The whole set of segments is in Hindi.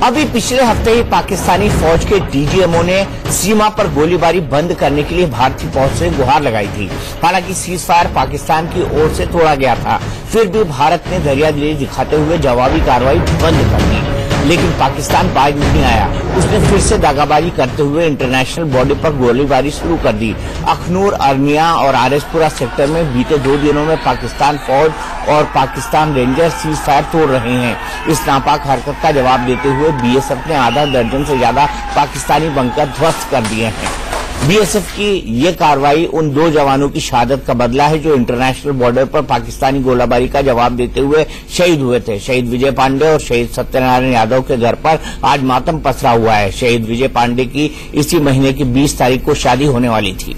अभी पिछले हफ्ते ही पाकिस्तानी फौज के डीजीएमओ ने सीमा पर गोलीबारी बंद करने के लिए भारतीय फौज से गुहार लगाई थी। हालांकि सीज फायर पाकिस्तान की ओर से तोड़ा गया था, फिर भी भारत ने दरियादिली दिखाते हुए जवाबी कार्रवाई बंद कर दी। लेकिन पाकिस्तान बाज नहीं आया। उसने फिर से दागाबाजी करते हुए इंटरनेशनल बॉर्डर पर गोलीबारी शुरू कर दी। अखनूर, अरनिया और आरएसपुरा सेक्टर में बीते 2 दिनों में पाकिस्तान फौज और पाकिस्तान रेंजर सीज फायर तोड़ रहे हैं। इस नापाक हरकत का जवाब देते हुए बीएसएफ ने आधा दर्जन से ज्यादा पाकिस्तानी बंकर ध्वस्त कर दिए हैं। बीएसएफ की ये कार्रवाई उन 2 जवानों की शहादत का बदला है जो इंटरनेशनल बॉर्डर पर पाकिस्तानी गोलाबारी का जवाब देते हुए शहीद हुए थे। शहीद विजय पांडे और शहीद सत्यनारायण यादव के घर पर आज मातम पसरा हुआ है। शहीद विजय पांडे की इसी महीने की 20 तारीख को शादी होने वाली थी।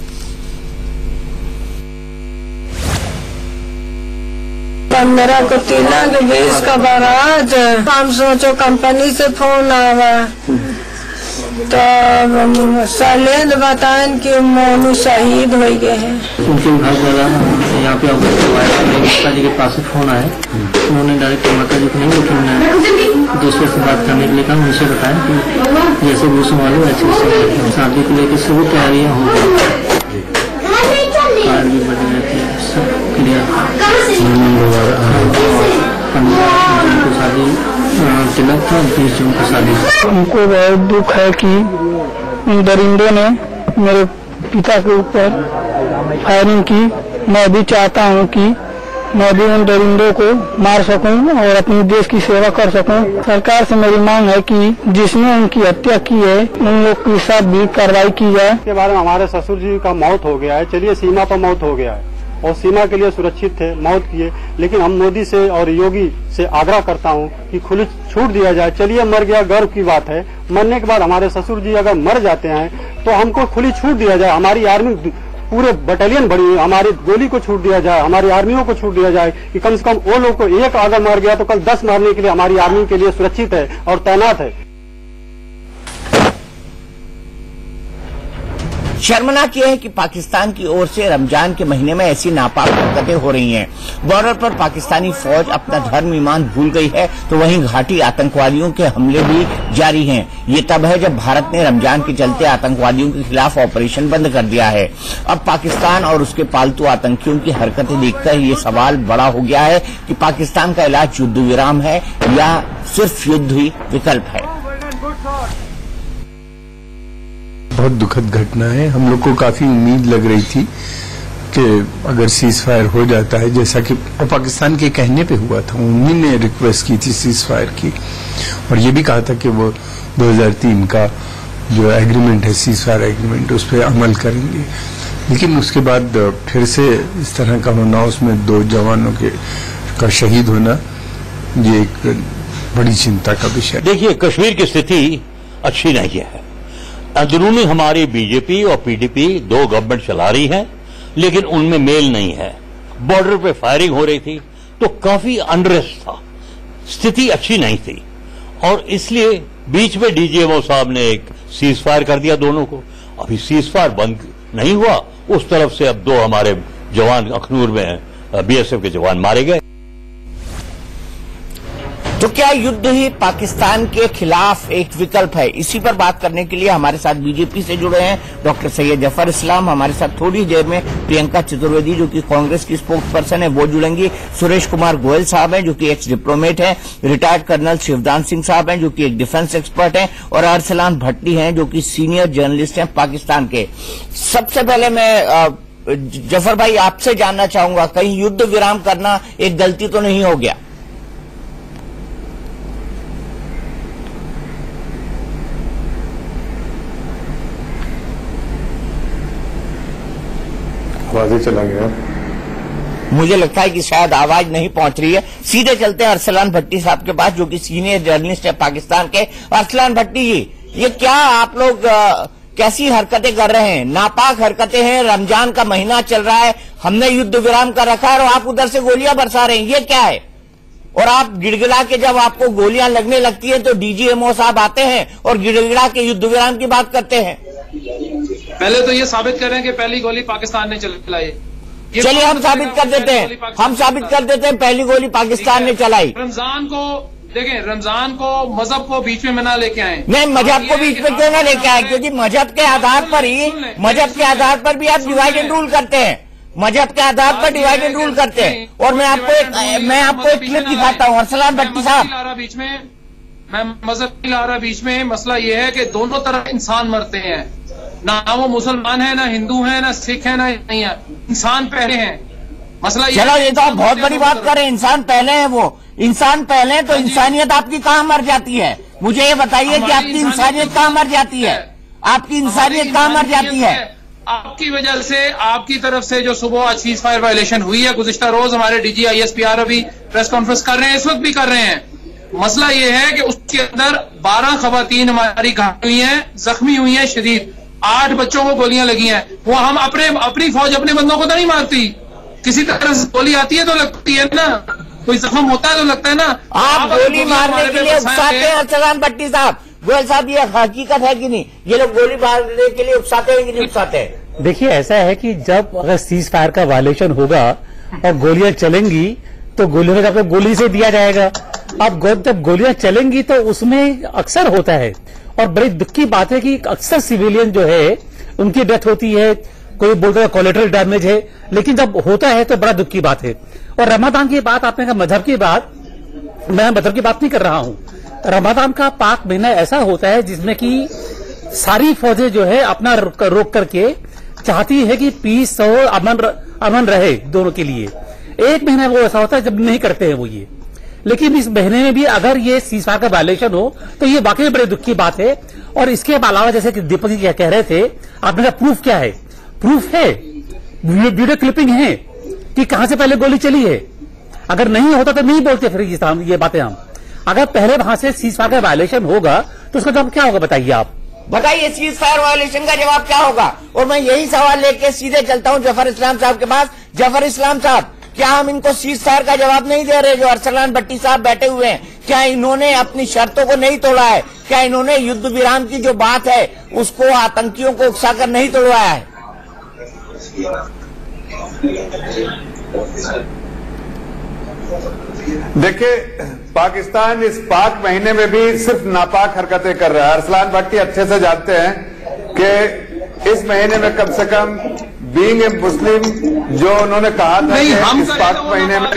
15 को तिलक, 20 का बारात। हम सोचो कंपनी से फोन आवा तो शैलेंद्र बताएं कि मोनू शहीद हो गए हैं। उनके घर वाला यहाँ पे माता जी के पास से फोन आया, उन्होंने डायरेक्ट माता जी को नहीं, लेकिन दूसरे से बात करने के लिए कहा। उनसे बताया कि जैसे वो संभालो वैसे शादी को लेकर सभी तैयारियां हो गई, कार भी बन गए थे, सब क्लियर। शादी तिलक था, 20 जून की शादी। उनको बहुत दुख है कि उन दरिंदों ने मेरे पिता के ऊपर फायरिंग की। मैं भी चाहता हूं कि मैं भी उन दरिंदों को मार सकूं और अपने देश की सेवा कर सकूं। सरकार से मेरी मांग है कि जिसने उनकी हत्या की है उन लोग के साथ भी कार्रवाई की जाए। इसके बारे में हमारे ससुर जी का मौत हो गया है। चलिए सीमा पर मौत हो गया है और सीमा के लिए सुरक्षित थे, मौत किए, लेकिन हम मोदी से और योगी से आग्रह करता हूं कि खुली छूट दिया जाए। चलिए मर गया, गर्व की बात है। मरने के बाद हमारे ससुर जी अगर मर जाते हैं तो हमको खुली छूट दिया जाए। हमारी आर्मी पूरे बटालियन बड़ी है, हमारी गोली को छूट दिया जाए, हमारी आर्मियों को छूट दिया जाए कि कम से कम वो लोग को एक अगर मर गया तो कल 10 मारने के लिए हमारी आर्मी के लिए सुरक्षित है और तैनात है। शर्मनाक यह है कि पाकिस्तान की ओर से रमजान के महीने में ऐसी नापाक हरकतें हो रही हैं। बॉर्डर पर पाकिस्तानी फौज अपना धर्म ईमान भूल गई है तो वहीं घाटी आतंकवादियों के हमले भी जारी हैं। ये तब है जब भारत ने रमजान के चलते आतंकवादियों के खिलाफ ऑपरेशन बंद कर दिया है। अब पाकिस्तान और उसके पालतू आतंकियों की हरकतें देखकर ये सवाल बड़ा हो गया है कि पाकिस्तान का इलाज युद्ध विराम है या सिर्फ युद्ध ही विकल्प है। बहुत दुखद घटना है। हम लोग को काफी उम्मीद लग रही थी कि अगर सीज फायर हो जाता है, जैसा कि पाकिस्तान के कहने पे हुआ था, उन्हीं ने रिक्वेस्ट की थी सीज फायर की और ये भी कहा था कि वो 2003 का जो एग्रीमेंट है, सीज फायर एग्रीमेंट, उस पर अमल करेंगे। लेकिन उसके बाद फिर से इस तरह का होना, उसमें 2 जवानों का शहीद होना, ये एक बड़ी चिंता का विषय। देखिए, कश्मीर की स्थिति अच्छी नहीं है। अंदरूनी हमारी बीजेपी और पीडीपी 2 गवर्नमेंट चला रही है, लेकिन उनमें मेल नहीं है। बॉर्डर पे फायरिंग हो रही थी तो काफी अनरेस्ट था, स्थिति अच्छी नहीं थी और इसलिए बीच में डीजीएमओ साहब ने एक सीज फायर कर दिया दोनों को। अभी सीज फायर बंद नहीं हुआ, उस तरफ से अब 2 हमारे जवान अखनूर में बीएसएफ के जवान मारे गए। तो क्या युद्ध ही पाकिस्तान के खिलाफ एक विकल्प है? इसी पर बात करने के लिए हमारे साथ बीजेपी से जुड़े हैं डॉक्टर सैयद जफर इस्लाम। हमारे साथ थोड़ी देर में प्रियंका चतुर्वेदी जो कि कांग्रेस की स्पोक्स पर्सन है वो जुड़ेंगी। सुरेश कुमार गोयल साहब हैं जो कि एक्स डिप्लोमेट हैं। रिटायर्ड कर्नल शिवदान सिंह साहब हैं जो कि एक डिफेंस एक्सपर्ट हैं और अरसलान भट्टी हैं जो कि सीनियर जर्नलिस्ट हैं पाकिस्तान के। सबसे पहले मैं जफर भाई आपसे जानना चाहूंगा, कहीं युद्ध विराम करना एक गलती तो नहीं हो गया? आवाज़ चला गया। मुझे लगता है कि शायद आवाज नहीं पहुंच रही है। सीधे चलते हैं अरसलान भट्टी साहब के पास जो कि सीनियर जर्नलिस्ट है पाकिस्तान के। अरसलान भट्टी जी, ये क्या आप लोग कैसी हरकतें कर रहे हैं? नापाक हरकतें हैं, रमजान का महीना चल रहा है, हमने युद्ध विराम कर रखा है और आप उधर से गोलियां बरसा रहे हैं, ये क्या है? और आप गिड़गिड़ा के जब आपको गोलियां लगने लगती है तो डीजीएमओ साहब आते हैं और गिड़गिड़ा के युद्ध विराम की बात करते हैं। पहले तो ये साबित करें कि पहली गोली पाकिस्तान ने चलाई। चलिए हम साबित कर देते हैं, पहली गोली पाकिस्तान ने चलाई। रमजान को देखें, रमजान को मजहब को बीच में ना लेके आए। नहीं, मजहब को बीच में क्यों ना लेके आए? क्योंकि मजहब के आधार पर ही, मजहब के आधार पर भी आप डिवाइड एंड रूल करते हैं। मजहब के आधार पर डिवाइड एंड रूल करते हैं। और मैं आपको एक क्लिप दिखाता हूँ। अरसलान भट्टी साहब, बीच में मैं मजहब नहीं ला रहा बीच में। मसला ये है कि दोनों तरफ इंसान मरते हैं, ना वो मुसलमान है, ना हिंदू है, ना सिख है, ना नहीं है, इंसान पहले हैं। मसला चलो, ये तो आप बहुत बड़ी बात कर रहे हैं। इंसान पहले है, वो इंसान पहले है, तो इंसानियत आपकी कहाँ मर जाती है? मुझे ये बताइए कि आपकी इंसानियत कहाँ मर जाती है? आपकी इंसानियत कहाँ मर जाती है? आपकी वजह से, आपकी तरफ से जो सुबह आज सीज फायर वायलेशन हुई है, गुज़िश्ता रोज हमारे डीजी ISPR अभी प्रेस कॉन्फ्रेंस कर रहे हैं, इस वक्त भी कर रहे हैं। मसला ये है कि उसके अंदर 12 खवातीन हमारी घायल हुई हैं, जख्मी हुई हैं शदीद, 8 बच्चों को गोलियां लगी हैं। वो हम अपनी फौज अपने बंदों को तो नहीं मारती, किसी तरह से गोली आती है तो लगती है ना, कोई जख्म होता है तो लगता है ना। आप गोली मारने के लिए उकसाते हैं अरसलान भट्टी साहब। गोयल साहब, ये हकीकत है कि नहीं? ये लोग गोली मारने के लिए उकसाते हैं कि नहीं उकसाते हैं? देखिए, ऐसा है कि जब अगर सीज फायर का वायलेशन होगा और गोलियां चलेंगी तो गोलियों का जवाब गोली से दिया जाएगा। अब जब गोलियां चलेंगी तो उसमें अक्सर होता है, और बड़ी दुख की बात है कि अक्सर सिविलियन जो है उनकी डेथ होती है, कोई बोलता है कोलेटरल डैमेज है, लेकिन जब होता है तो बड़ा दुख की बात है। और रमजान की बात आपने कहा, मजहब की बात, मैं मजहब की बात नहीं कर रहा हूं। रमजान का पाक महीना ऐसा होता है जिसमें कि सारी फौजें जो है अपना रोक करके चाहती है कि पीस और अमन रहे दोनों के लिए। एक महीना वो ऐसा होता है जब नहीं करते हैं वो ये, लेकिन इस महीने में भी अगर ये सीजफायर का वायलेशन हो तो ये वाकई बड़ी दुख की बात है। और इसके अलावा जैसे कि दीपक जी कह रहे थे, आपने कहा प्रूफ क्या है? प्रूफ है, वीडियो क्लिपिंग है कि कहां से पहले गोली चली है। अगर नहीं होता तो नहीं बोलते फिर ये बातें हम। अगर पहले वहां से सीजफायर का वायलेशन होगा तो उसका जवाब क्या होगा? बताइए आप, बताइए सीज फायर वायलेशन का जवाब क्या होगा? और मैं यही सवाल लेके सीधे चलता हूं जफर इस्लाम साहब के पास। जफर इस्लाम साहब, क्या हम इनको सीज फायर का जवाब नहीं दे रहे? जो अरसलान भट्टी साहब बैठे हुए हैं, क्या इन्होंने अपनी शर्तों को नहीं तोड़ा है? क्या इन्होंने युद्ध विराम की जो बात है उसको आतंकियों को उकसाकर नहीं तोड़वाया है? देखिए, पाकिस्तान इस पाक महीने में भी सिर्फ नापाक हरकतें कर रहा है। अरसलान भट्टी अच्छे से जानते हैं कि इस महीने में कम से कम बीइंग ए मुस्लिम जो उन्होंने कहा था कि इस पाक महीने में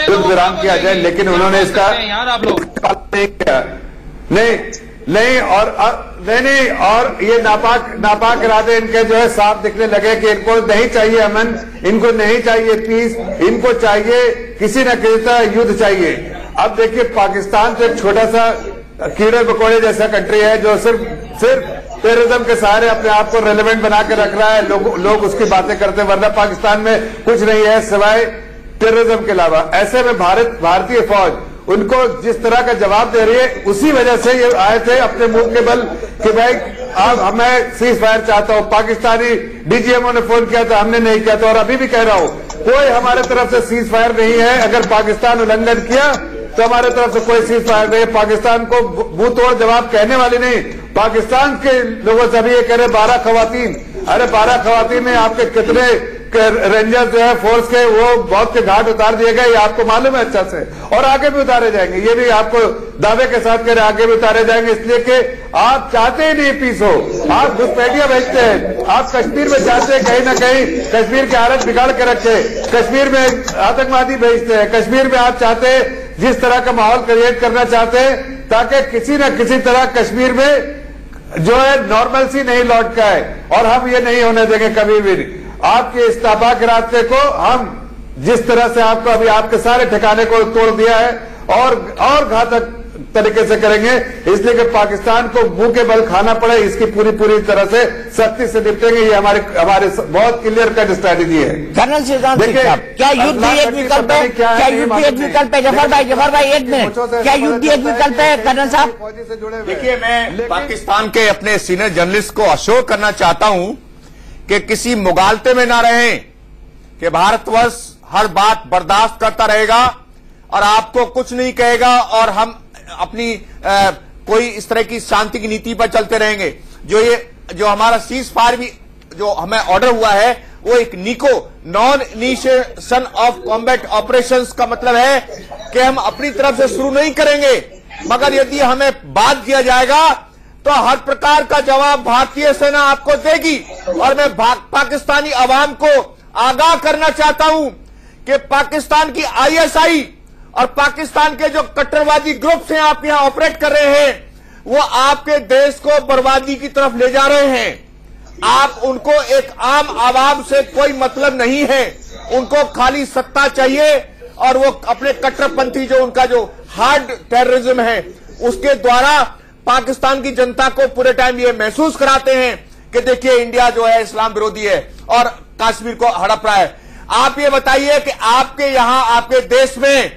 युद्ध विराम किया जाए, लेकिन उन्होंने इसका नहीं किया। नहीं और ये नापाक इरादे इनके जो है साफ दिखने लगे कि इनको नहीं चाहिए अमन, इनको नहीं चाहिए पीस, इनको चाहिए किसी न किसी तरह युद्ध चाहिए। अब देखिए, पाकिस्तान तो एक छोटा सा कीड़े मकोड़े जैसा कंट्री है जो सिर्फ टेररिज्म के सहारे अपने आप को रेलेवेंट बना के रख रहा है। लोग उसकी बातें करते हैं, वरना पाकिस्तान में कुछ नहीं है सिवाय टेररिज्म के अलावा। ऐसे में भारतीय फौज उनको जिस तरह का जवाब दे रही है, उसी वजह से ये आए थे अपने मुंह के बल कि भाई अब मैं सीज फायर चाहता हूं। पाकिस्तानी DGMO ने फोन किया था, हमने नहीं किया था, और अभी भी कह रहा हूं कोई हमारे तरफ से सीज फायर नहीं है। अगर पाकिस्तान उल्लंघन किया तो हमारे तरफ से कोई सीज फायर नहीं है। पाकिस्तान को मुंह तोड़ जवाब कहने वाली नहीं। पाकिस्तान के लोगों से अभी ये कह रहे 12 खवातीन, अरे 12 खवातीन में आपके कितने रेंजर्स जो है फोर्स के वो बहुत के घाट उतार दिए गए, ये आपको मालूम है अच्छा से, और आगे भी उतारे जाएंगे। ये भी आपको दावे के साथ कह रहे आगे भी उतारे जाएंगे, इसलिए कि आप चाहते ही नहीं पीस हो। आप घुसपैठियां भेजते हैं, आप कश्मीर में चाहते हैं कहीं ना कहीं कश्मीर की हालत बिगाड़ के रखे, कश्मीर में आतंकवादी भेजते हैं, कश्मीर में आप चाहते हैं जिस तरह का माहौल क्रिएट करना चाहते हैं ताकि किसी न किसी तरह कश्मीर में जो है नॉर्मलसी नहीं लौट का है, और हम ये नहीं होने देंगे कभी भी। आपके इस नापाक रास्ते को हम जिस तरह से आपको अभी आपके सारे ठिकाने को तोड़ दिया है और घातक तरीके से करेंगे, इसलिए कि पाकिस्तान को मुंह के बल खाना पड़े, इसकी पूरी तरह से सख्ती से निपटेंगे। ये हमारे बहुत क्लियर कट स्ट्रैटेजी है। कर्नल श्रीकांत साहब, क्या युद्ध ही एक विकल्प है? क्या युद्ध ही एक विकल्प है? जफर भाई एक मिनट, क्या युद्ध ही एक विकल्प है कर्नल साहब? देखिए, मैं पाकिस्तान के अपने सीनियर जर्नलिस्ट को अश्योर करना चाहता हूं कि किसी मुगालते में ना रहें कि भारतवर्ष हर बात बर्दाश्त करता रहेगा और आपको कुछ नहीं कहेगा और हम अपनी कोई इस तरह की शांति की नीति पर चलते रहेंगे। जो हमारा सीज फायर भी जो हमें ऑर्डर हुआ है वो एक नीको non initiation of combat operations का मतलब है कि हम अपनी तरफ से शुरू नहीं करेंगे, मगर यदि हमें बात किया जाएगा तो हर प्रकार का जवाब भारतीय सेना आपको देगी। और मैं पाकिस्तानी अवाम को आगाह करना चाहता हूं कि पाकिस्तान की आईएसआई और पाकिस्तान के जो कट्टरवादी ग्रुप्स हैं आप यहां ऑपरेट कर रहे हैं, वो आपके देश को बर्बादी की तरफ ले जा रहे हैं। आप उनको एक आम आवाम से कोई मतलब नहीं है, उनको खाली सत्ता चाहिए और वो अपने कट्टरपंथी जो उनका जो हार्ड टेररिज्म है उसके द्वारा पाकिस्तान की जनता को पूरे टाइम ये महसूस कराते हैं कि देखिए इंडिया जो है इस्लाम विरोधी है और कश्मीर को हड़प रहा है। आप ये बताइए कि आपके यहां आपके देश में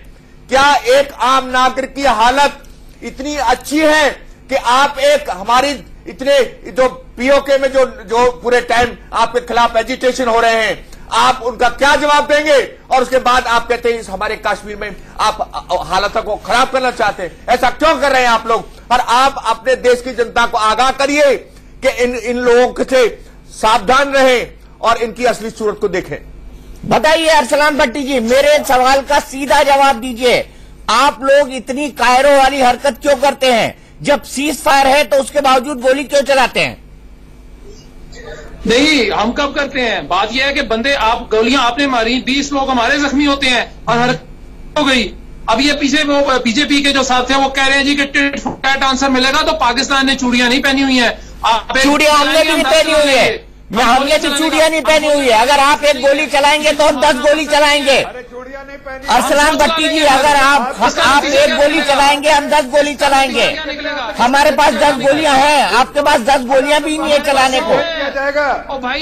क्या एक आम नागरिक की हालत इतनी अच्छी है कि आप एक हमारी इतने जो पीओके में जो पूरे टाइम आपके खिलाफ एजिटेशन हो रहे हैं, आप उनका क्या जवाब देंगे? और उसके बाद आप कहते हैं इस हमारे कश्मीर में आप हालत को खराब करना चाहते हैं। ऐसा क्यों कर रहे हैं आप लोग? और आप अपने देश की जनता को आगाह करिए कि इन लोगों से सावधान रहें और इनकी असली सूरत को देखें। बताइए अरसलान भट्टी जी, मेरे सवाल का सीधा जवाब दीजिए। आप लोग इतनी कायरों वाली हरकत क्यों करते हैं? जब सीज फायर है तो उसके बावजूद गोली क्यों चलाते हैं? नहीं, हम कब करते हैं? बात यह है कि बंदे आप गोलियां आपने मारी, 20 लोग हमारे जख्मी होते हैं और हरकत हो गई। अब ये पीछे वो बीजेपी के जो साथ हैं वो कह रहे हैं जी कि टिट फॉर टैट आंसर मिलेगा, तो पाकिस्तान ने चूड़ियां नहीं पहनी हुई हैं। चूड़ियां हमने भी नहीं पहनी हुई है, हमने तो चूड़ियां नहीं पहनी हुई है। अगर आप एक गोली चलाएंगे तो हम 10 गोली चलाएंगे। अरसलान भट्टी जी, अगर आप एक गोली चलाएंगे हम 10 गोली चलाएंगे। हमारे पास 10 गोलियां हैं, आपके पास 10 गोलियां भी नहीं है चलाने को।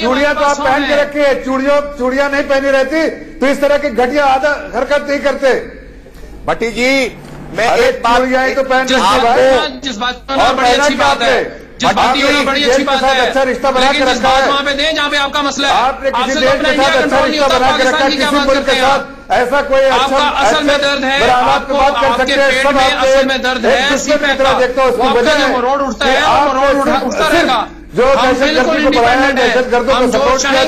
चूड़ियां तो आप पहन के रखिए, चूड़ियां नहीं पहनी रहती तो इस तरह की घटिया हरकत नहीं करते। भट्टी जी, मैं एक बात तो पहन जिस बात बड़ी अच्छी बात है, जिस बात की बड़ी अच्छी बात है, अच्छा रिश्ता बना के रखा है वहां पे दें जहाँ पे आपका मसला है। आपने किसी देश के साथ अच्छा रिश्ता बना के रखा है, किसी मुल्क के साथ ऐसा कोई आपका असल में दर्द है, आपको आपके पेट में असल में दर्द है, देखता हूँ रोड उठता है और रोड उठता रहेगा। जो दहशतगर्दी को बढ़ाया है, दहशतगर्दों को सपोर्ट किया,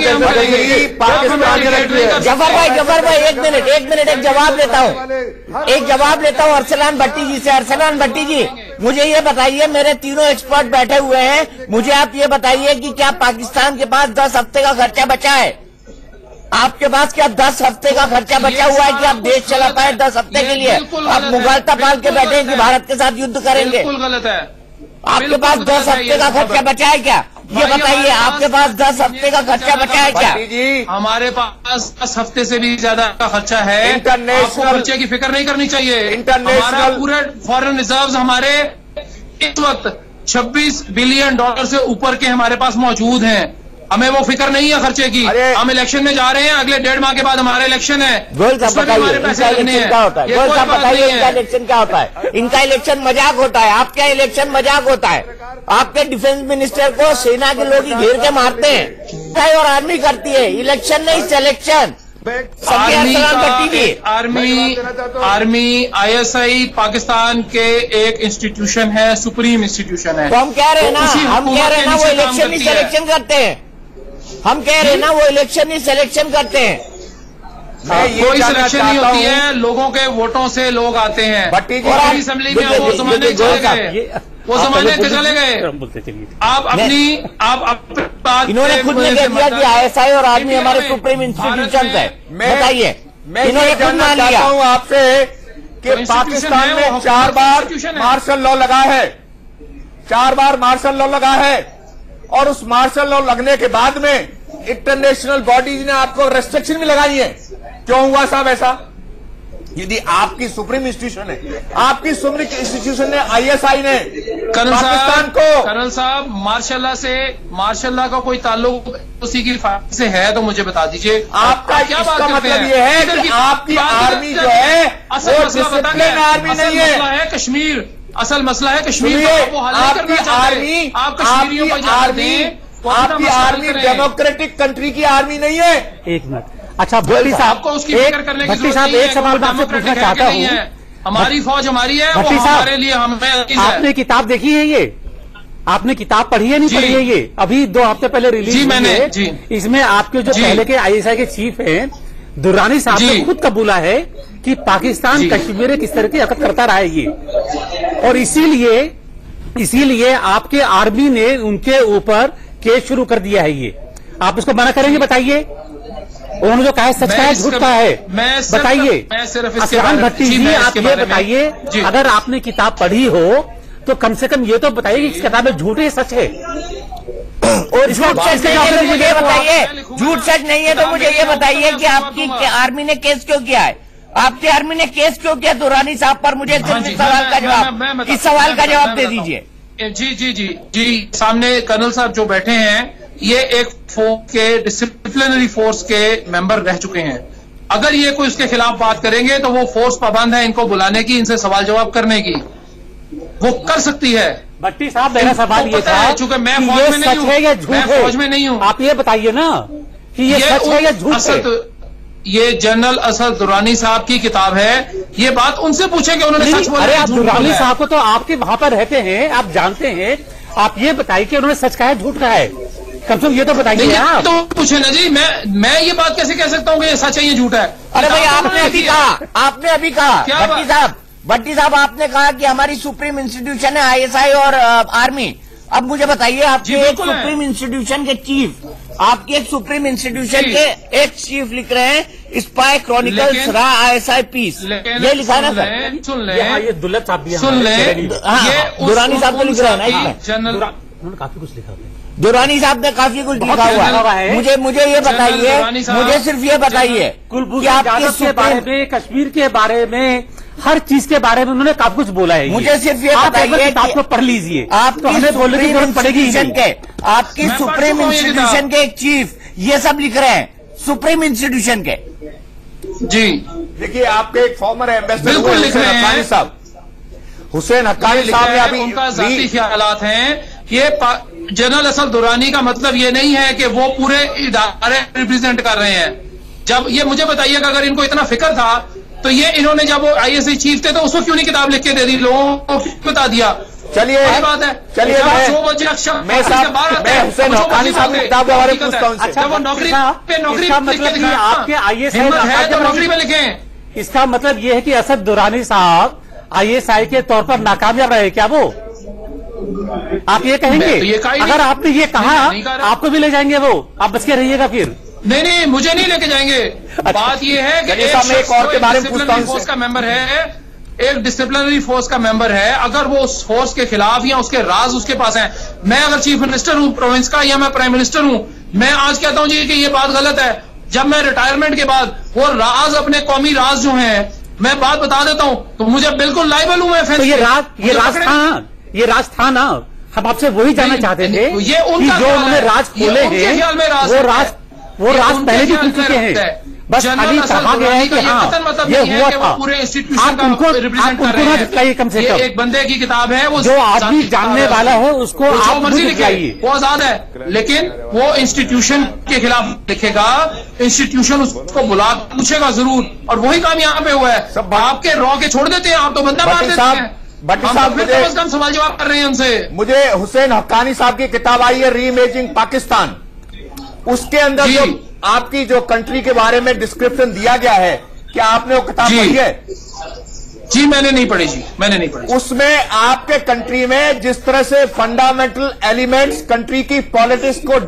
जफर भाई एक मिनट एक जवाब लेता हूँ अरसलान भट्टी जी से। अरसलान भट्टी जी, मुझे ये बताइए, मेरे तीनों एक्सपर्ट बैठे हुए हैं, मुझे आप ये बताइए कि क्या पाकिस्तान के पास 10 हफ्ते का खर्चा बचा है? आपके पास क्या 10 हफ्ते का खर्चा बचा हुआ है कि आप देश चला पाए 10 हफ्ते के लिए? आप मुगालता पाल के बैठे हैं कि भारत के साथ युद्ध करेंगे। बिल्कुल गलत है। आपके पास 10 हफ्ते का खर्चा बचा है क्या? ये बताइए, आपके पास 10 हफ्ते का खर्चा बचा है क्या? हमारे पास 10 हफ्ते से भी ज्यादा का खर्चा है। आपको खर्चे की फिक्र नहीं करनी चाहिए। हमारा पूरे फॉरेन रिजर्व्स हमारे इस वक्त $26 बिलियन से ऊपर के हमारे पास मौजूद हैं। हमें वो फिक्र नहीं है खर्चे की। हम इलेक्शन में जा रहे हैं, अगले 1.5 माह के बाद हमारा इलेक्शन है। गोल साहब बताइए, इनका इलेक्शन क्या होता है? गोल साहब बताइए, इनका इलेक्शन क्या होता है? इनका इलेक्शन मजाक होता है, आपका इलेक्शन मजाक होता है। आपके डिफेंस मिनिस्टर को सेना के लोग ही घेर के मारते हैं और आर्मी करती है। इलेक्शन नहीं, सिलेक्शन। आर्मी ISI पाकिस्तान के एक इंस्टीट्यूशन है, सुप्रीम इंस्टीट्यूशन है। तो हम कह रहे हैं ना वो इलेक्शन ही सिलेक्शन करते हैं। हम कह रहे हैं ना वो इलेक्शन ही सिलेक्शन करते हैं। कोई सिलेक्शन नहीं होती है, लोगों के वोटों से लोग आते हैं। और असेंबली में वो जमाने चले गए, वो जमाने चले गए। आप बात इन्होंने खुद ने कह दिया कि ISI और आर्मी हमारे सुप्रीम इंस्टीट्यूशन है। बताइए, इन्होंने खुद मान लिया। आपसे कि पाकिस्तान में 4 बार मार्शल लॉ लगा है, 4 बार मार्शल लॉ लगा है, और उस मार्शल लॉ लगने के बाद में इंटरनेशनल बॉडीज ने आपको रेस्ट्रिक्शन भी लगाई है। क्यों हुआ साहब ऐसा? यदि आपकी सुप्रीम इंस्टीट्यूशन है, आपकी सुप्रीम इंस्टीट्यूशन ने ISI ने पाकिस्तान को, कर्नल साहब मार्शल लॉ का कोई ताल्लुक उसी की फाइल से है तो मुझे बता दीजिए। आपका क्या इसका मतलब ये है कि आपकी आर्मी जो है वो डिसिप्लिन आर्मी नहीं है। कश्मीर असल मसला है, कश्मीर आपकी आर्मी डेमोक्रेटिक कंट्री की आर्मी नहीं है। एक मिनट, अच्छा भट्टी साहब, आपको उसकी फिक्र करने की जरूरत नहीं है। एक सवाल मैं आपसे पूछना चाहता हूँ। हमारी फौज हमारी है, वो हमारे लिए हमें आपने किताब देखी है ये? आपने किताब पढ़ी है, नहीं पढ़ी है? ये अभी 2 हफ्ते पहले रिलीज हुई है। इसमें आपके जो पहले के ISI के चीफ हैं दुर्रानी साहब ने खुद कबूला है कि पाकिस्तान कश्मीर में किस तरह की हरकत करता रहा है ये, और इसीलिए आपके आर्मी ने उनके ऊपर केस शुरू कर दिया है। ये आप उसको मना करेंगे? बताइए, उन्होंने जो कहा है सच का है, झूठ का है, बताइए। असलान भट्टी जी, आप ये बताइए, अगर आपने किताब पढ़ी हो तो कम से कम ये तो बताइए कि इस किताब में झूठ है सच है? और झूठ सच नहीं है तो मुझे बताइए, झूठ सच नहीं है तो मुझे ये बताइए कि आपकी आर्मी ने केस क्यों किया है? आपकी आर्मी ने केस क्यों किया दुर्रानी साहब पर? मुझे सिर्फ इस सवाल का जवाब, इस सवाल का जवाब दे दीजिए। जी, सामने कर्नल साहब जो बैठे हैं ये एक फोर्स के डिसिप्लिनरी फोर्स के मेंबर रह चुके हैं। अगर ये कोई उसके खिलाफ बात करेंगे तो वो फोर्स पाबंद है इनको बुलाने की, इनसे सवाल जवाब करने की, वो कर सकती है। भट्टी साहब, मेरा सवाल ये था, चूंकि मैं फौज में नहीं हूँ, मैं फौज में नहीं हूँ, आप ये बताइए ना कि ये सच है या झूठ है? ये जनरल असद दुर्रानी साहब की किताब है, ये बात उनसे पूछेंगे, उन्होंने सच बोला। अरे आप दुर्रानी साहब को तो आपके वहां पर रहते हैं, आप जानते हैं, आप ये बताइए कि उन्होंने सच कहा है झूठ कहा है? कम से कम ये तो बताइए आप। तो पूछे ना जी, मैं ये बात कैसे कह सकता हूँ कि ये सच है ये झूठ है? अरे भाई, आपने अभी कहा भट्टी साहब आपने कहा कि हमारी सुप्रीम इंस्टीट्यूशन है ISI और आर्मी। अब मुझे बताइए, आपके एक सुप्रीम इंस्टीट्यूशन के चीफ, आपके एक सुप्रीम इंस्टीट्यूशन के एक चीफ लिख रहे हैं स्पाई क्रॉनिकल्स रा ISI पीस, ये लिखा है ना सर? सुन ले, ये दुर्लभ साहब भी सुन ले, दुर्रानी साहब तो लिख रहे हैं ना इसमें? उन्होंने काफी कुछ लिखा है, दुर्रानी साहब ने काफी कुछ लिखा हुआ है। मुझे ये बताइए, मुझे सिर्फ ये बताइए कि आपके के बारे में, कश्मीर के बारे में, हर चीज के बारे में उन्होंने काफी कुछ बोला है। मुझे सिर्फ ये बताइए, आपको पढ़ लीजिए, आप तो हमें बोलने की जरूरत पड़ेगी नहीं। आपकी सुप्रीम इंस्टीट्यूशन के एक चीफ ये सब लिख रहे हैं, सुप्रीम इंस्टीट्यूशन के। जी देखिए, आपके एक फॉर्मर एम्बेसडर बिल्कुल लिख रहे हैं साहब, हुसैन हक्कानी साहब ने अभी उनका जाती ख्यालात हैं। ये जनरल असद दुरानी का मतलब ये नहीं है कि वो पूरे इदारे रिप्रेजेंट कर रहे हैं। जब ये मुझे बताइए कि अगर इनको इतना फिक्र था तो ये इन्होंने जब वो ISI चीफ थे तो उसको क्यों नहीं किताब लिख के दे दी, लोगों को बता दिया? चलिए बात है, चलिए मैं हुसैन हक्कानी साहब की किताब के बारे में पूछता हूँ। अच्छा, वो नौकरी मतलब आपके ISI है तो नौकरी में लिखें। इसका मतलब ये है कि असद दुरानी साहब ISI के तौर पर नाकामयाब रहे क्या वो? आप ये कहेंगे? तो अगर आपने ये कहा आपको भी ले जाएंगे वो, आप बच के रहिएगा फिर। नहीं, मुझे नहीं लेके जाएंगे। बात ये है कि एक और के बारे में पूछता हूं, फोर्स का मेंबर है, एक डिसिप्लिनरी फोर्स का मेंबर है, अगर वो उस फोर्स के खिलाफ या उसके राज उसके पास है, मैं अगर चीफ मिनिस्टर हूं प्रोविंस का या मैं प्राइम मिनिस्टर हूं, मैं आज कहता हूं जी कि ये बात गलत है, जब मैं रिटायरमेंट के बाद वो राज, अपने कौमी राज जो है, मैं बात बता देता हूं तो मुझे बिल्कुल लाइबल हूं मैं। तो ये राज था ना, हम आपसे वही जानना चाहते थे कि जो उन्होंने राज खोले हैं वो राज पहले भी खुल चुके हैं, बस अभी कहा गया है कि हाँ ये हुआ था। पूरे इंस्टीट्यूशन का रिप्रेजेंट कर रहे हैं। कम से कम एक बंदे की किताब है, वो जो आदमी जानने वाला है उसको आप मर्जी लिखाइए, वो आजाद है, लेकिन वो इंस्टीट्यूशन के खिलाफ लिखेगा, इंस्टीट्यूशन उसको बुला पूछेगा जरूर, और वही काम यहाँ पे हुआ है। आपके रॉ के छोड़ देते हैं, आप तो बंदा मार देते हैं। भट्टी साहब, मुझे सवाल जवाब कर रहे हैं उनसे। मुझे हुसैन हक्कानी साहब की किताब आई है रीइमेजिंग पाकिस्तान, उसके अंदर जो आपकी जो कंट्री के बारे में डिस्क्रिप्शन दिया गया है, क्या आपने वो किताब पढ़ी है? जी मैंने नहीं पढ़ी जी, मैंने नहीं पढ़ी। उसमें आपके कंट्री में जिस तरह से फंडामेंटल एलिमेंट्स कंट्री की पॉलिटिक्स को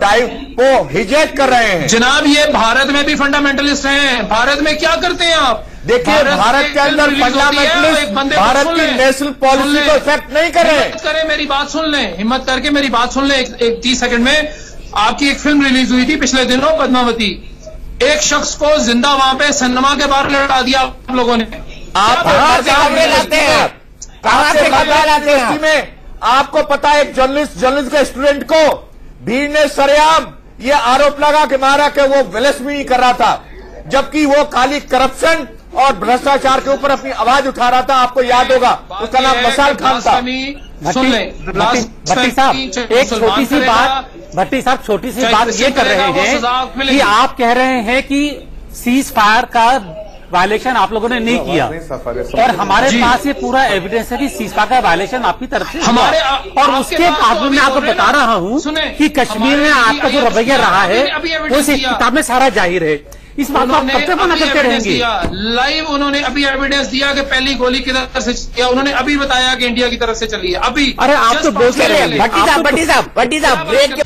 हिजैक कर रहे हैं। जनाब, ये भारत में भी फंडामेंटलिस्ट हैं। भारत में क्या करते हैं आप? देखिए, भारत के अंदर फंडामेंटलिस्ट भारत की नेशनल पॉलिसी को इफेक्ट नहीं कर रहे। हिम्मत करें, मेरी बात सुन लें, हिम्मत करके मेरी बात सुन लें एक 30 सेकंड में। आपकी एक फिल्म रिलीज हुई थी पिछले दिनों, पद्मावती। एक शख्स को जिंदा वहां पे सिनेमा के बाहर लड़ा दिया आप लोगों ने। आप कहां से खबरें लाते हैं? कहां से खबरें लाते हैं? में आपको पता है, एक जर्नलिस्ट के स्टूडेंट को भीड़ ने सरेआम ये आरोप लगा कि मारा कि वो विलसमी कर रहा था, जबकि वो खाली करप्शन और भ्रष्टाचार के ऊपर अपनी आवाज उठा रहा था। आपको याद होगा, उसका नाम मसाल खान था। भट्टी साहब, एक छोटी सी बात, भट्टी साहब छोटी सी बात ये कर रहे हैं कि आप कह रहे हैं कि सीज फायर का वायलेशन आप लोगों ने नहीं किया, और हमारे पास ये पूरा एविडेंस है कि सीज़फायर का वायलेशन आपकी तरफ से हमारे और उसके बाद में मैं आपको बता रहा हूँ कि कश्मीर में आपका जो रवैया रहा है वो इस किताब में सारा जाहिर है। इस बात को आप कब तक मना करते रहेंगे? लाइव उन्होंने अभी एविडेंस दिया कि पहली गोली किधर से चली, उन्होंने अभी बताया कि इंडिया की तरफ से चली है अभी। अरे आप तो बोलते रहे भट्टी साहब ब्रेक।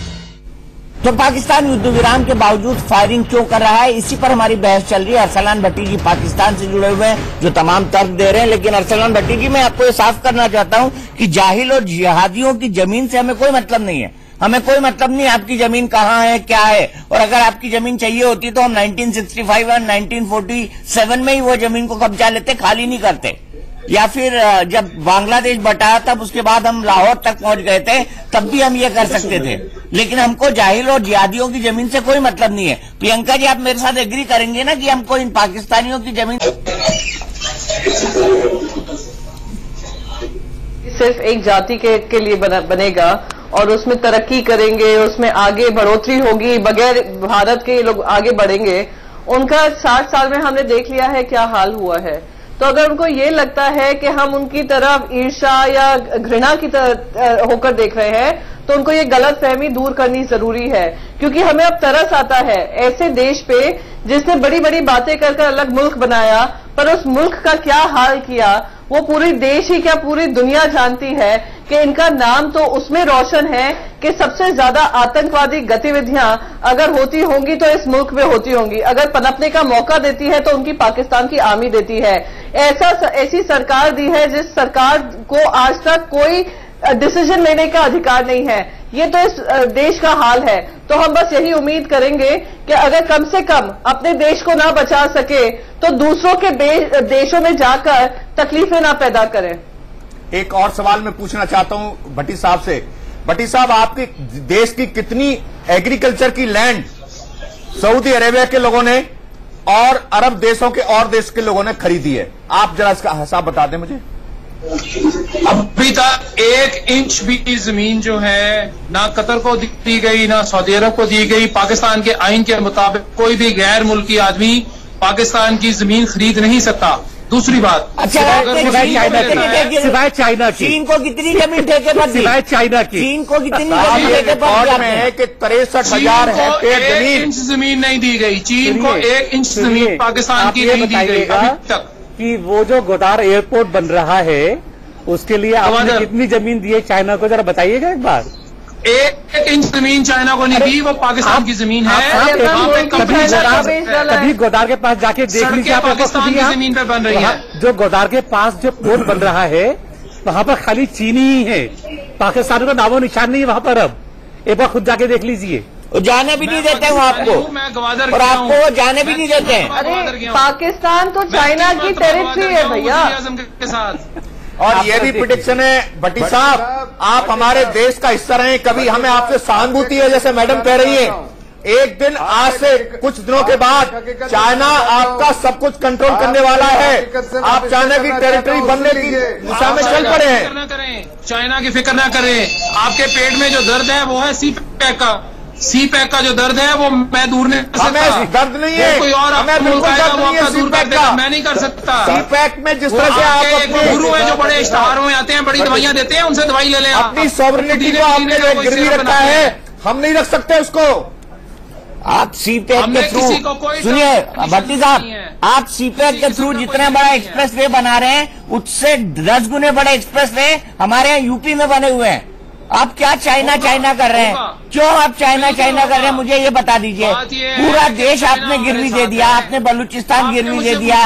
तो पाकिस्तान युद्ध विराम के बावजूद फायरिंग क्यों कर रहा है, इसी पर हमारी बहस चल रही है। अरसलान भट्टी जी पाकिस्तान से जुड़े हुए हैं जो तमाम तर्क दे रहे हैं, लेकिन अरसलान भट्टी जी मैं आपको ये साफ करना चाहता हूं कि जाहिल और जिहादियों की जमीन से हमें कोई मतलब नहीं है। हमें कोई मतलब नहीं आपकी जमीन कहाँ है क्या है, और अगर आपकी जमीन चाहिए होती तो हम 1965 और 1947 में ही वो जमीन को कब्जा लेते, खाली नहीं करते। या फिर जब बांग्लादेश बटाया तब उसके बाद हम लाहौर तक पहुंच गए थे, तब भी हम ये कर सकते थे। लेकिन हमको जाहिल और जिहादियों की जमीन से कोई मतलब नहीं है। प्रियंका जी आप मेरे साथ एग्री करेंगे ना कि हमको इन पाकिस्तानियों की जमीन सिर्फ एक जाति के लिए बनेगा और उसमें तरक्की करेंगे, उसमें आगे बढ़ोतरी होगी, बगैर भारत के लोग आगे बढ़ेंगे। उनका 60 साल में हमने देख लिया है क्या हाल हुआ है। तो अगर उनको ये लगता है कि हम उनकी तरफ ईर्ष्या या घृणा की तरह होकर देख रहे हैं, तो उनको ये गलत फहमी दूर करनी जरूरी है। क्योंकि हमें अब तरस आता है ऐसे देश पे जिसने बड़ी बड़ी बातें कर अलग मुल्क बनाया, पर उस मुल्क का क्या हाल किया वो पूरी देश ही क्या पूरी दुनिया जानती है कि इनका नाम तो उसमें रोशन है कि सबसे ज्यादा आतंकवादी गतिविधियां अगर होती होंगी तो इस मुल्क में होती होंगी। अगर पनपने का मौका देती है तो उनकी पाकिस्तान की आर्मी देती है। ऐसी सरकार दी है जिस सरकार को आज तक कोई डिसीजन लेने का अधिकार नहीं है। ये तो इस देश का हाल है। तो हम बस यही उम्मीद करेंगे कि अगर कम से कम अपने देश को ना बचा सके तो दूसरों के देशों में जाकर तकलीफें ना पैदा करें। एक और सवाल मैं पूछना चाहता हूं भट्टी साहब से। भट्टी साहब आपके देश की कितनी एग्रीकल्चर की लैंड सऊदी अरेबिया के लोगों ने और अरब देशों के और देश के लोगों ने खरीदी है? आप जरा इसका हिसाब बता दें मुझे। अभी तक 1 इंच भी जमीन जो है ना कतर को दी गई ना सऊदी अरब को दी गई। पाकिस्तान के आइन के मुताबिक कोई भी गैर मुल्की आदमी पाकिस्तान की जमीन खरीद नहीं सकता। दूसरी बात, सिवाय चाइना की चीन को कितनी जमीन ठेके पर दी? सिवाय चाइना की चीन को कितनी जमीन ठेके पर में है कि 63,000 हेक्टेयर जमीन 1 इंच जमीन नहीं दी गई। चीन को 1 इंच जमीन पाकिस्तान की नहीं दी गई अभी तक। कि वो जो गोदार एयरपोर्ट बन रहा है उसके लिए आपने कितनी जमीन दी है चाइना को, जरा बताइएगा एक बार। 1 इंच जमीन चाइना को नहीं दी, वो पाकिस्तान की जमीन है। कभी गोदार के पास जाके देख लीजिए, पाकिस्तान की जमीन पे बन रही है। जो गोदार के पास जो पोर्ट बन रहा है वहाँ पर खाली चीनी ही है, पाकिस्तान का नामो निशान नहीं है वहाँ पर। अब एक बार खुद जाके देख लीजिए। जाने भी नहीं देते हैं आपको, और आपको वो जाने भी नहीं देते हैं। अरे पाकिस्तान तो चाइना की टेरिटरी है भैया। और ये भी प्रेडिक्शन है भट्टी साहब, आप हमारे देश का हिस्सा रहे, कभी हमें आपसे सहानुभूति है जैसे मैडम कह रही है। एक दिन आज से कुछ दिनों के बाद चाइना आपका सब कुछ कंट्रोल करने वाला है। आप चाइना की टेरिटरी बनने की दिशा में चल पड़े हैं। चाइना की फिक्र ना करें। आपके पेट में जो दर्द है वो है सी पैक का जो दर्द है वो मैं दूर नहीं कर सकता। दर्द नहीं है, कोई और दूर कर देगा, मैं नहीं कर सकता। सी पैक में जिस तरह से आप अपने गुरु हैं जो बड़े इश्तहारों में आते हैं, बड़ी दवाइयां देते हैं, उनसे दवाई ले लें। अपनी सॉवरेनिटी को आपने जो गिरवी रखा है हम नहीं रख सकते उसको। आप सी पैक के थ्रू सुनिए भट्टी साहब, आप सी पैक के थ्रू जितना बड़ा एक्सप्रेस वे बना रहे हैं उससे 10 गुने बड़े एक्सप्रेस वे हमारे यहाँ यूपी में बने हुए हैं। आप क्या चाइना कर रहे हैं? क्यों आप चाइना कर रहे हैं? मुझे ये बता दीजिए। पूरा देश आपने गिरवी दे दिया, आपने बलूचिस्तान गिरवी दे दिया,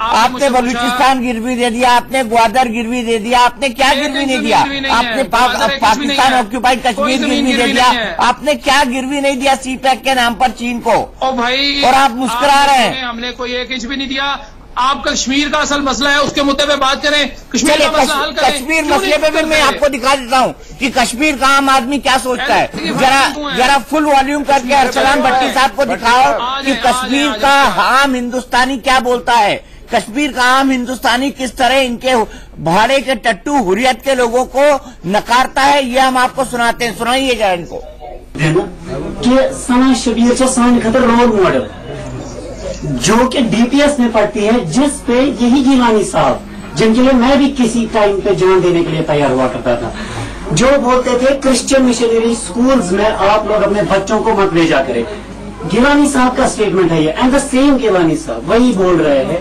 आपने बलूचिस्तान गिरवी दे दिया, आपने ग्वादर गिरवी दे दिया, आपने क्या गिरवी नहीं दिया? आपने पाकिस्तान ऑक्यूपाइड कश्मीर गिरवी दे दिया, आपने क्या गिरवी नहीं दिया सी पैक के नाम पर चीन को? और आप मुस्कुरा रहे हैं। हमने कोई 1 इंच भी नहीं दिया। आप कश्मीर का असल मसला है उसके मुद्दे पे बात करें, कश्मीर का मसला हल करें। कश्मीर मसले पे भी मैं आपको दिखा देता हूँ कि कश्मीर का आम आदमी क्या सोचता है। जरा फुल वॉल्यूम करके अरसलान भट्टी साहब को दिखाओ कि कश्मीर का आम हिंदुस्तानी क्या बोलता है। कश्मीर का आम हिंदुस्तानी किस तरह इनके भाड़े के टट्टू हुर्रियत के लोगों को नकारता है, ये हम आपको सुनाते हैं। सुनाइए जरा इनको। कि साना शबीर सान खतर रोल मॉडल जो कि डीपीएस में पढ़ती है, जिस पे यही गिलानी साहब, जिनके लिए मैं भी किसी टाइम पे जान देने के लिए तैयार हुआ करता था, जो बोलते थे क्रिश्चियन मिशनरी स्कूल्स में आप लोग अपने बच्चों को मत भेजा करें। गिलानी साहब का स्टेटमेंट है ये, एंड द सेम गिलानी साहब वही बोल रहे हैं।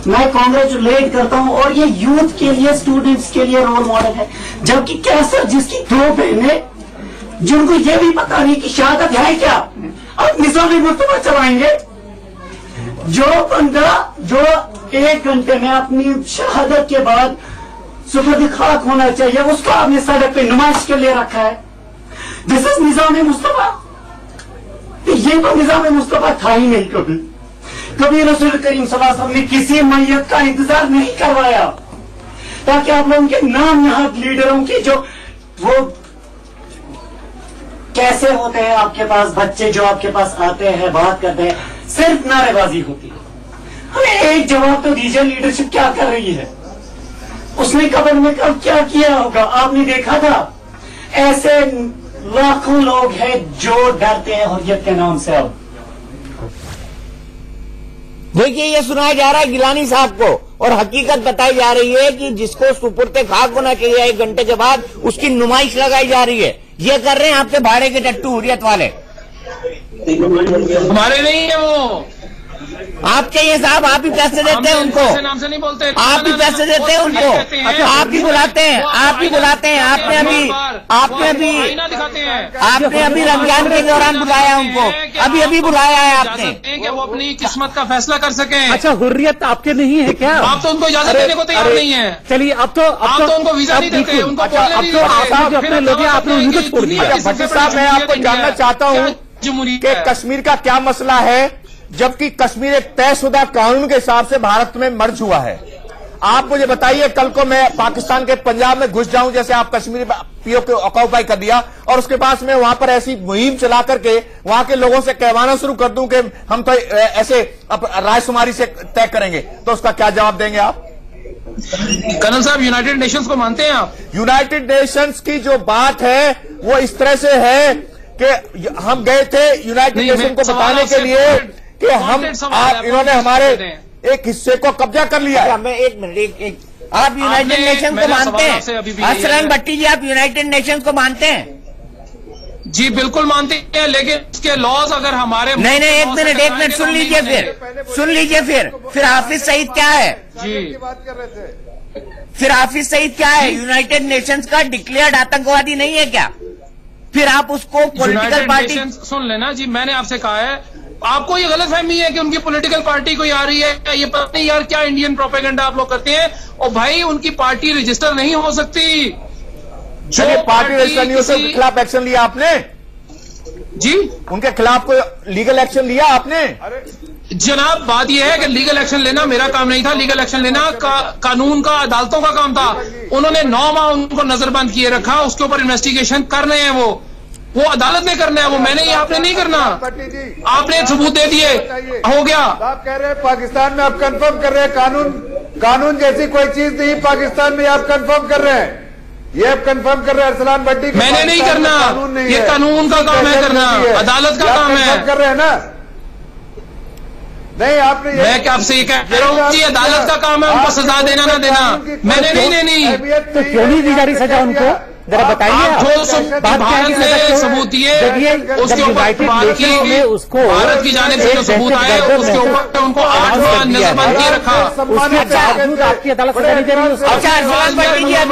मैं कांग्रेचुलेट करता हूं, और ये यूथ के लिए, स्टूडेंट्स के लिए रोल मॉडल है। जबकि कैसर जिसकी 2 बहनें, जिनको ये भी पता नहीं कि शहादत है क्या, अब निज़ाम-ए-मुस्तफा चलाएंगे। जो बंदा जो 1 घंटे में अपनी शहादत के बाद सुबह खाक होना चाहिए, उसको आपने सड़क पे नुमाइश के लिए रखा है। दिस इज निज़ाम-ए-मुस्तफा। ये तो निज़ाम-ए-मुस्तफा था ही नहीं कभी। कभी रसूल करीम सल्लल्लाहु अलैहि वसल्लम ने किसी मैयत का इंतजार नहीं करवाया ताकि आप लोगों के नाम यहाँ लीडरों की जो वो कैसे होते हैं, आपके पास बच्चे जो आपके पास आते हैं, बात करते हैं, सिर्फ नारेबाजी होती है। हमें एक जवाब तो दीजिए, लीडरशिप क्या कर रही है? उसने कब्र में कब क्या किया होगा? आपने देखा था? ऐसे लाखों लोग हैं जो डरते हैं हुर्रियत के नाम से। अब देखिए, ये सुनाया जा रहा है गिलानी साहब को, और हकीकत बताई जा रही है कि जिसको सुपुर्द खाक होना चाहिए 1 घंटे के बाद, उसकी नुमाइश लगाई जा रही है। ये कर रहे हैं आपके भाड़े के टट्टू हुर्रियत वाले। हमारे नहीं है वो, आपके ये साहब, आप ही पैसे देते हैं उनको, नाम से नहीं बोलते, आप ही पैसे देते हैं उनको, आप ही बुलाते हैं, आप ही बुलाते हैं। आपने अभी रमजान के दौरान बुलाया उनको, अभी बुलाया है आपने कि वो अपनी किस्मत का फैसला कर सके। अच्छा, हुर्रियत आपके नहीं है क्या? आप तो उनको इजाजत देने को तैयार नहीं है। चलिए, अब तो उनको वीजा नहीं देते, उनको अपने लोग आपने उनको छोड़ दिया। भट्टी साहब, मैं आपको जानना चाहता हूँ कि कश्मीर का क्या मसला है, जबकि कश्मीर एक तयशुदा कानून के हिसाब से भारत में मर्ज हुआ है। आप मुझे बताइए, कल को मैं पाकिस्तान के पंजाब में घुस जाऊं, जैसे आप कश्मीर पीओ के ऑक्यूपाई कर दिया, और उसके बाद में वहां पर ऐसी मुहिम चला करके वहां के लोगों से कहवाना शुरू कर दूं कि हम तो ऐसे रायशुमारी से तय करेंगे, तो उसका क्या जवाब देंगे आप? कर्नल साहब, यूनाइटेड नेशंस को मानते हैं आप? यूनाइटेड नेशंस की जो बात है वो इस तरह से है कि हम गए थे यूनाइटेड नेशन को बताने के लिए कि इन्होंने हमारे एक हिस्से को कब्जा कर लिया है। मैं 1 मिनट, आप यूनाइटेड नेशन को मानते हैं? असलम भट्टी जी, आप यूनाइटेड नेशन को मानते हैं? जी बिल्कुल मानते हैं, लेकिन इसके लॉज अगर हमारे नहीं, 1 मिनट सुन लीजिए, फिर हाफिज सईद क्या है? जी, फिर हाफिज सईद क्या है? यूनाइटेड नेशंस का डिक्लेयर्ड आतंकवादी नहीं है क्या? फिर आप उसको पॉलिटिकल पार्टी सुन लेना जी, मैंने आपसे कहा है, आपको ये गलतफहमी है कि उनकी पॉलिटिकल पार्टी कोई आ रही है, ये पता नहीं यार क्या इंडियन प्रोपेगेंडा आप लोग करते हैं। और भाई, उनकी पार्टी रजिस्टर नहीं हो सकती। जो पार्टी रजिस्टर नहीं हो सकती, उनके खिलाफ एक्शन लिया आपने? जी, उनके खिलाफ कोई लीगल एक्शन लिया आपने? जनाब, बात यह है कि लीगल एक्शन लेना मेरा काम नहीं था। लीगल एक्शन लेना कानून का, अदालतों का काम था। उन्होंने 9 माह उनको नजरबंद किए रखा, उसके ऊपर इन्वेस्टिगेशन कर रहे हैं। वो अदालत ने करना है, वो मैंने ही, आपने नहीं करना। आपने सबूत दे दिए, हो गया। आप कह रहे हैं पाकिस्तान में, आप कंफर्म कर रहे हैं कानून जैसी कोई चीज नहीं पाकिस्तान में, आप कंफर्म कर रहे हैं, ये आप कंफर्म कर रहे हैं अरसलान भट्टी। मैंने नहीं करना, ये कानून का काम है करना, अदालत का काम है। कर रहे हैं ना? नहीं, आपने मैं क्या आपसे ये कह रहा हूँ कि अदालत का काम है उनको सज़ा देना ना देना, मैंने नहीं देनी। तो क्यों नहीं दी जा रही सजा उनको? जरा बताइए। जो भारत ने सबूत दिए उसके ऊपर बात की, उसको भारत की जानिब से जो सबूत आए उसके ऊपर उनको 8 माह नजरबंद किए रखा। उसके बावजूद आपकी अदालत सजा नहीं दे रही। अच्छा,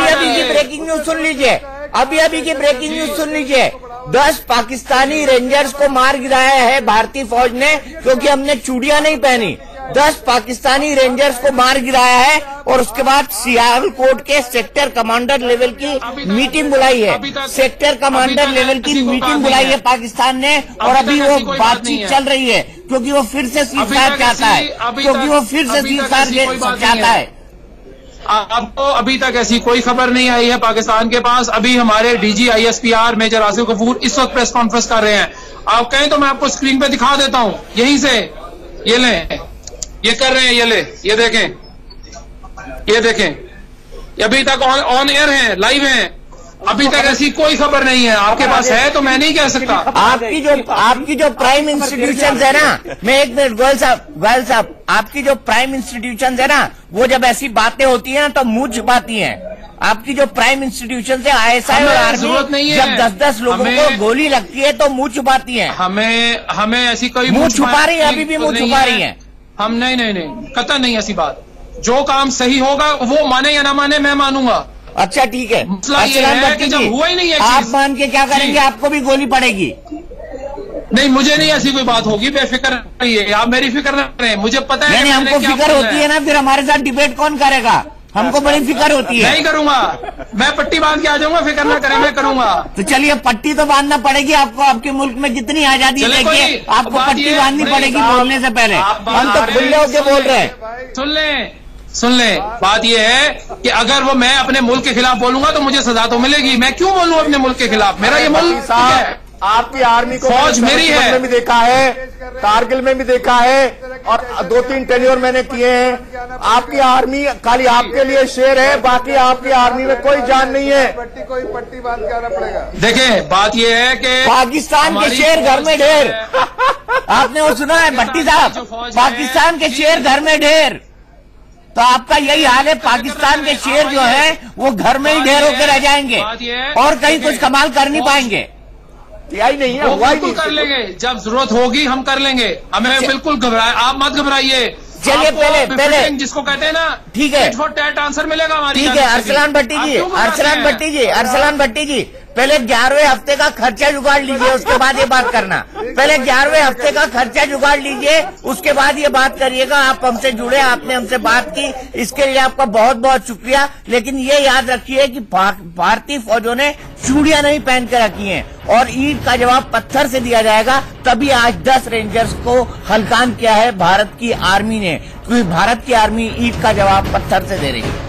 अभी की ब्रेकिंग न्यूज सुन लीजिए, अभी की ब्रेकिंग न्यूज सुन लीजिए। 10 पाकिस्तानी रेंजर्स को मार गिराया है भारतीय फौज ने, क्योंकि हमने चूड़ियां नहीं पहनी। 10 पाकिस्तानी रेंजर्स को मार गिराया है, और उसके बाद सियालकोट के सेक्टर कमांडर लेवल की मीटिंग बुलाई है। सेक्टर कमांडर लेवल की मीटिंग बुलाई है पाकिस्तान ने, और अभी वो बातचीत चल रही है, क्योंकि वो फिर से सीज़फायर चाहता है, चाहता है। आपको अभी तक ऐसी कोई खबर नहीं आई है पाकिस्तान के पास। अभी हमारे DG ISPR major Asif Ghafoor इस वक्त प्रेस कॉन्फ्रेंस कर रहे हैं। आप कहें तो मैं आपको स्क्रीन पे दिखा देता हूं, यहीं से। ये लें, ये कर रहे हैं, ये ले, ये देखें, ये देखें, ये अभी तक ऑन एयर हैं, लाइव हैं। अभी तक ऐसी कोई खबर नहीं है। आपके पास है तो मैं नहीं कह सकता। आपकी जो प्राइम इंस्टीट्यूशन है ना, मैं एक मिनट गोयल साहब, आपकी जो प्राइम इंस्टीट्यूशन है ना, वो जब ऐसी बातें होती हैं तो मुंह छुपाती हैं। आपकी जो प्राइम इंस्टीट्यूशन से ISI और आर्मी जब 10-10 लोगों को गोली लगती है तो मुंह छुपाती हैं। हमें ऐसी कोई मुंह छुपा रही है, अभी भी मुंह छुपा रही है। हम नहीं कतई नहीं ऐसी बात। जो काम सही होगा वो माने या ना माने मैं मानूंगा। अच्छा ठीक है, मसला ये है कि जब हुआ ही नहीं है, आप मान के क्या करेंगे? आपको भी गोली पड़ेगी? नहीं, मुझे नहीं ऐसी कोई बात होगी, बेफिक्र रहिए आप, मेरी फिक्र न करें, मुझे पता है। हमको फिक्र होती है ना, फिर हमारे साथ डिबेट कौन करेगा? हमको बड़ी फिक्र होती है। नहीं करूंगा, मैं पट्टी बांध के आ जाऊंगा, फिक्र ना करें, मैं करूंगा। तो चलिए पट्टी तो बांधना पड़ेगी आपको। आपके मुल्क में जितनी आजादी देखिए, आपको पट्टी बांधनी पड़ेगी बोलने से पहले। हम तो खुले होके बोल रहे हैं। सुन ले, बात यह है कि अगर वो मैं अपने मुल्क के खिलाफ बोलूंगा तो मुझे सजा तो मिलेगी। मैं क्यों बोलूं अपने मुल्क के खिलाफ? मेरा ये मुल्क है, आपकी आर्मी को फौज मेरी है। में भी देखा है, कारगिल में भी देखा है, और 2-3 टेन्योर मैंने किए हैं। आपकी आर्मी खाली आपके लिए शेर है, बाकी आपकी आर्मी में कोई जान नहीं है। पट्टी बांध के आना पड़ेगा। देखें, बात यह है कि पाकिस्तान के शेर घर में ढेर। आपने वो सुना है भट्टी साहब? पाकिस्तान के शेर घर में ढेर। तो आपका यही हाल है, पाकिस्तान के शेर जो है वो घर में ही ढेर होकर रह जाएंगे और कहीं कुछ कमाल कर नहीं पाएंगे। यही नहीं है, वो बिल्कुल कर लेंगे, जब जरूरत होगी हम कर लेंगे। हमें बिल्कुल घबराए, आप मत घबराइए। चलिए पहले जिसको कहते हैं ना, ठीक है, टेट आंसर मिलेगा हमारी। ठीक है अरसलान भट्टी जी, पहले 11वें हफ्ते का खर्चा जुगाड़ लीजिए, उसके बाद ये बात करना। पहले 11वें हफ्ते का खर्चा जुगाड़ लीजिए, उसके बाद ये बात करिएगा। आप हमसे जुड़े, आपने हमसे बात की, इसके लिए आपका बहुत बहुत शुक्रिया। लेकिन ये याद रखिए कि भारतीय फौजों ने चूड़ियां नहीं पहन के रखी हैं और ईंट का जवाब पत्थर से दिया जाएगा। तभी आज 10 रेंजर्स को हल्कान किया है भारत की आर्मी ने, क्योंकि भारत की आर्मी ईंट का जवाब पत्थर से दे रही है।